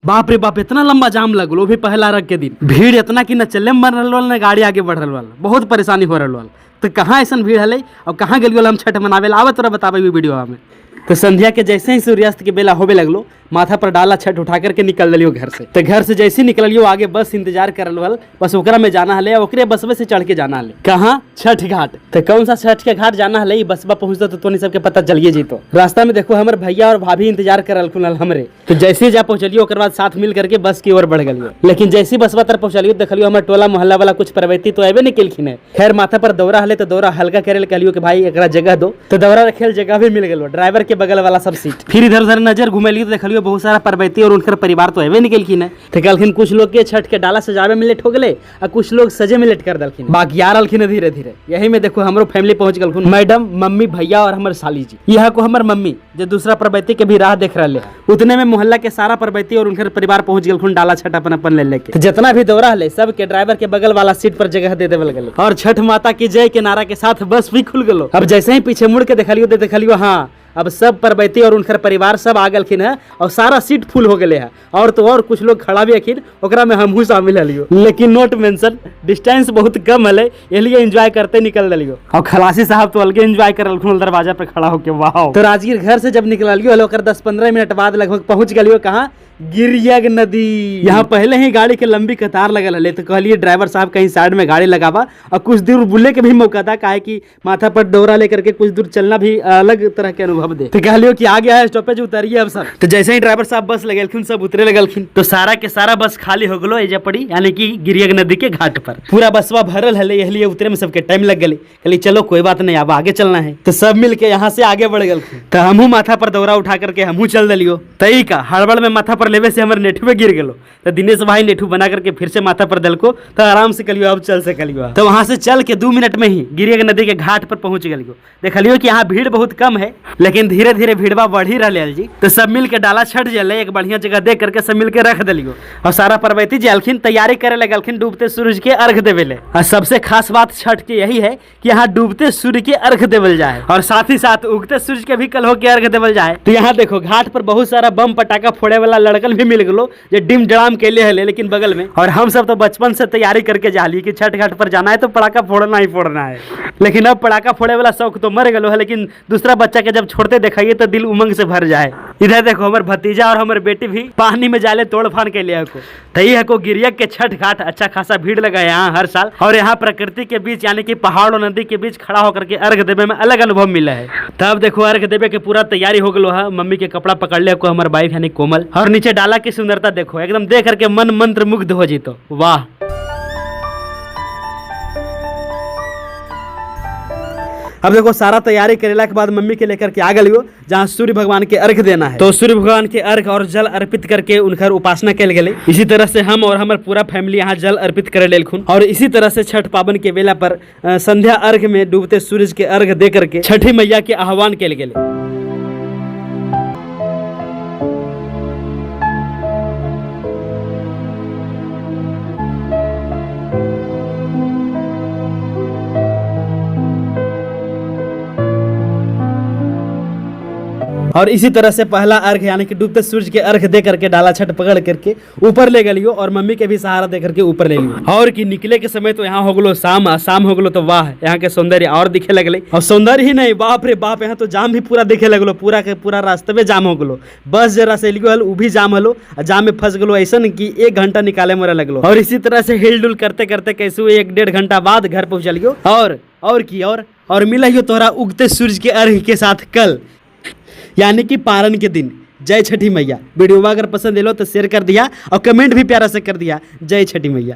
बाप रे बाप, इतना लंबा जाम लगलो भी पहला अर्घ के दिन। भीड़ इतना कि न चले में बन रहा न गाड़ी आगे बढ़ रहा, बहुत परेशानी हो रहा। तो कहाँ ऐसा भीड़ है और कहाँ गलियो हम छठ मनावे आवे, तोरा बताबे वीडियो में। तो संध्या के जैसे ही सूर्यास्त के बेला होवे लगलो, माथा पर डाला छठ उठा करके निकल लियो घर से। तो घर से जैसे ही निकलियो आगे बस इंतजार करल, बस ओकरा में जाना हले, ओकरे बसवे से चढ़ के जाना हले। कहाँ? छठ घाट। तो कौन सा छठ के घाट जाना हले, बसवा पहुंचता तो तोनी सबके पता चलिए जीतो। रास्ता में देखो हमारे भैया और भाभी इंतजार करल हमरे। तो जैसे ही जा पहुंचलियो ओकर बाद साथ मिल करके बस की ओर बढ़ गलियो। लेकिन जैसे बसवा तर पहुंचलियो देखलियो हमारे टोला मोहल्ला वाला कुछ प्रवृत्ति तो अबे नहीं केलखिन है। खैर माथा पर दौरा हले तो दौरा हल्का करे कहलियो कि भाई एकरा जगह दो। तो दौरा रखेल जगह भी मिल गलो, ड्राइवर के बगल वाला सब सीट। फिर इधर उधर नजर घुमेलियो तो देखलियो बहुत सारा प्रवृत्ति और उनकर परिवार तो अबे निकलखिन है। तो कहलखिन कुछ लोग के छठ के डाला सजावे में लेट हो गए और कुछ लोग सजे में लेट कर दलखिन, बाकी यार अलखिन धीरे धीरे। यही में देखो हमरो फैमिली पहुंच गलखिन, मैडम, मम्मी, भैया और हमारे साली जी। यह को हमार मम्मी जो दूसरा प्रवृत्ति के भी राह देख रहे। उतने में मोहल्ला के सारा प्रवृत्ति और उनकर परिवार पहुंच गलखिन डाला छठ अपन अपन ले लेके। तो जितना भी दौरा हले सब के ड्राइवर के बगल वाला सीट पर जगह दे देवल गले और छठ माता की जय के नारा के साथ बस भी खुल गलो। अब जैसे ही पीछे मुड़ के देखलियो हाँ अब सब प्रवृत्ति और उनकर परिवार सब आ गलखिन है और सारा सीट फुल हो गए है। और तो और कुछ लोग खड़ा भी अखिन, ओकरा में हमहू शामिल हलियो। लेकिन नोट मेंशन डिस्टेंस बहुत कम हले, इसलिए एंजॉय करते निकल लियो। और खलासी साहब तो अलगे एंजॉय करलखिन दरवाजा पे खड़ा होके। वाह। तो राजगीर घर से जब निकलियो ओकर 10-15 मिनट बाद लगभग पहुंच गलियो कहाँ? गिरियग नदी। यहाँ पहले ही गाड़ी के लंबी कतार लगल हले। तो कहलिए ड्राइवर साहब कहीं साइड में गाड़ी लगावा और कुछ दूर बुले के भी मौका था, काहे कि माथा पर डोरा लेकर के कुछ दूर चलना भी अलग तरह के अनुभव दे। तो कहलियो कि आ गया है स्टॉपेज, उतरिए अब सब। तो जैसे ही ड्राइवर साहब बस लगलखिन सब उतरे लगलखिन तो सारा के सारा बस खाली हो गलो एजा पड़ी, यानी कि गिरियग नदी के घाट पर पूरा बसवा भरल हले। इसलिए उतरे में सबके टाइम लग गई। कहली चलो कोई बात नहीं, अब आगे चलना है। तो सब मिल के यहाँ से आगे बढ़ गलखिन। तो हमहू माथा पर दौरा उठा करके हमहू चल दिलियो। तई का हड़बड़ में माथा पर लेवे से हमारे नेठू पे गिर गलो। तो दिनेश भाई नेठू बना करके फिर से माथा पर दलको तो आराम से कलियो अब चल से कलियो। तो वहां से चल के 2 मिनट में ही गिरियग नदी के घाट पर पहुंच गलियो। देखलियो कि यहाँ भीड़ बहुत कम है, लेकिन धीरे धीरे भीड़वा बढ़ ही रहा जी। तो सब मिल के डाला छठ जले एक बढ़िया जगह देख करके सब मिल के रख दिलियो। और सारा प्रवृत्ति जलखिन तैयारी करे लगलखिन डूबते सूरज के अर्घ देवेले। और सबसे खास बात छठ की यही है कि यहाँ डूबते सूर्य के अर्घ देवल जाए और साथ ही साथ उगते सूरज के भी कल हो के अर्घ देवल जाए। तो यहाँ देखो घाट पर बहुत सारा बम पटाखा फोड़े वाला लड़कन भी मिल गलो जो डिम डड़ाम के लिए है, लेकिन बगल में। और हम सब तो बचपन से तैयारी करके जा ली कि छठ घाट पर जाना है तो पटाखा फोड़ना ही फोड़ना है। लेकिन अब पटाखा फोड़े वाला शौक तो मर गलो है, लेकिन दूसरा बच्चा के जब छोड़ते दिखाइए तो दिल उमंग से भर जाए। इधर देखो हमारे भतीजा और हमारे बेटी भी पानी में जाले तोड़ फान के लिए को गिरियग के छठ घाट अच्छा खासा भीड़ लगा है यहाँ हर साल। और यहाँ प्रकृति के बीच यानी कि पहाड़ और नदी के बीच खड़ा होकर के अर्घ देवे में अलग अनुभव मिला है। तब देखो अर्घ देवे के पूरा तैयारी हो गलो है। मम्मी के कपड़ा पकड़ ले को हमारे वाइफ यानी कोमल। और नीचे डाला की सुंदरता देखो, एकदम देख करके मन मंत्र मुग्ध हो जीतो। वाह। अब देखो सारा तैयारी करेला के बाद मम्मी के लेकर के आ गलियो जहाँ सूर्य भगवान के अर्घ देना है। तो सूर्य भगवान के अर्घ और जल अर्पित करके उनकर उपासना कल गए। इसी तरह से हम और हमारे पूरा फैमिली यहाँ जल अर्पित करे लेलखुन। और इसी तरह से छठ पावन के वेला पर संध्या अर्घ में डूबते सूरज के अर्घ दे करके छठी मैया के आह्वान कल गए। और इसी तरह से पहला अर्घ यानी कि डूबते सूरज के अर्घ दे करके डाला छठ पकड़ करके ऊपर ले गलियो और मम्मी के भी सहारा दे करके ऊपर ले लियो। और कि निकले के समय तो यहाँ हो गलो शाम हो गलो। तो वाह यहाँ के सौंदर्य और दिखे लगले। और सौंदर्य ही नहीं, बाप रे बाप, यहाँ तो जाम भी पूरा दिखे लगलो। पूरा के पूरा रास्ते में जाम हो गलो। बस जरा से लियो हल उ भी जाम हलो, जाम में फंस गलो ऐसा कि 1 घंटा निकाले मोरा लगलो। और इसी तरह से हिल डुल करते करते कैसे 1-1.5 घंटा बाद घर पहुँच लियो। और मिला तोहरा उगते सूरज के अर्घ के साथ कल यानी कि पारण के दिन। जय छठी मैया। वीडियो अगर पसंद आलो तो शेयर कर दिया और कमेंट भी प्यारा से कर दिया। जय छठी मैया।